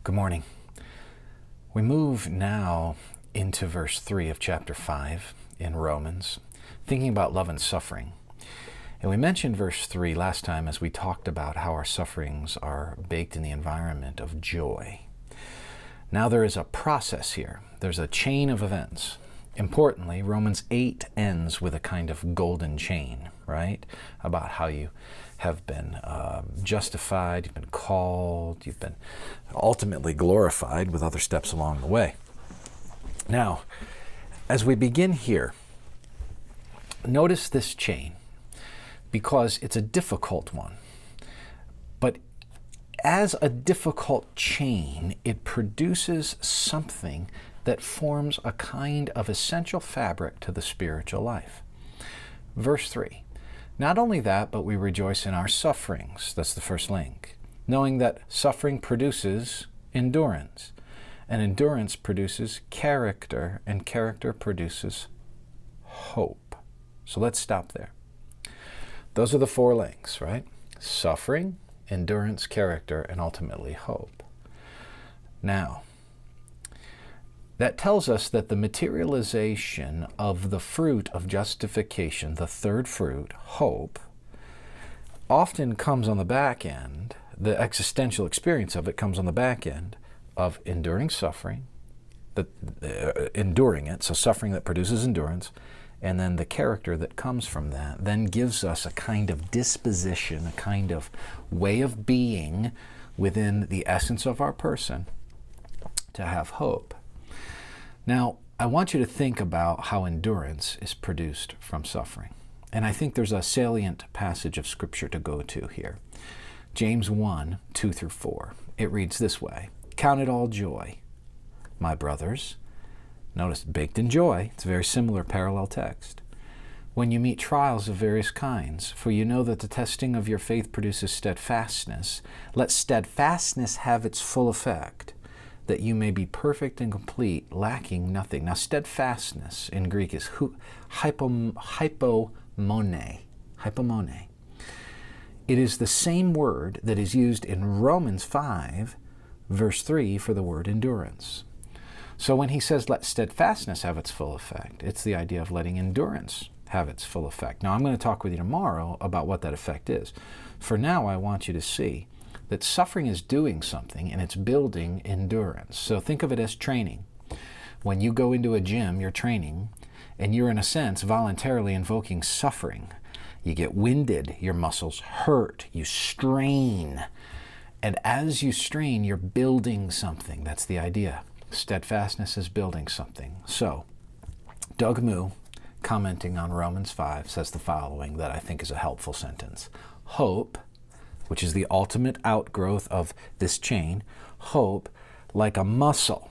Good morning. We move now into verse 3 of chapter 5 in Romans, thinking about love and suffering. And we mentioned verse 3 last time as we talked about how our sufferings are baked in the environment of joy. Now there is a process here. There's a chain of events. Importantly, Romans 8 ends with a kind of golden chain, right? About how you have been justified, you've been called, you've been ultimately glorified with other steps along the way. Now, as we begin here, notice this chain, because it's a difficult one. But as a difficult chain, it produces something that forms a kind of essential fabric to the spiritual life. Verse 3, not only that, but we rejoice in our sufferings. That's the first link. Knowing that suffering produces endurance, and endurance produces character, and character produces hope. So let's stop there. Those are the four links, right? Suffering, endurance, character, and ultimately hope. Now, that tells us that the materialization of the fruit of justification, the third fruit, hope, often comes on the back end. The existential experience of it comes on the back end of enduring suffering, enduring it, so suffering that produces endurance, and then the character that comes from that then gives us a kind of disposition, a kind of way of being within the essence of our person to have hope. Now, I want you to think about how endurance is produced from suffering. And I think there's a salient passage of Scripture to go to here. James 1, 2 through 4. It reads this way: Count it all joy, my brothers. Notice, baked in joy. It's a very similar parallel text. When you meet trials of various kinds, for you know that the testing of your faith produces steadfastness. Let steadfastness have its full effect, that you may be perfect and complete, lacking nothing. Now, steadfastness in Greek is hypomone. Hypomone. It is the same word that is used in Romans 5, verse 3 for the word endurance. So when he says, let steadfastness have its full effect, it's the idea of letting endurance have its full effect. Now, I'm going to talk with you tomorrow about what that effect is. For now, I want you to see that suffering is doing something, and it's building endurance. So think of it as training. When you go into a gym, you're training, and you're in a sense voluntarily invoking suffering. You get winded, your muscles hurt, you strain. And as you strain, you're building something. That's the idea. Steadfastness is building something. So, Doug Moo, commenting on Romans 5, says the following that I think is a helpful sentence. Hope, which is the ultimate outgrowth of this chain, hope, like a muscle,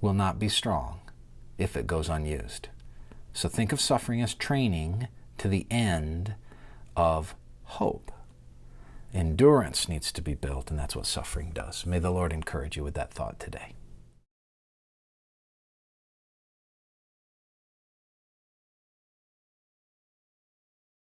will not be strong if it goes unused. So think of suffering as training to the end of hope. Endurance needs to be built, and that's what suffering does. May the Lord encourage you with that thought today.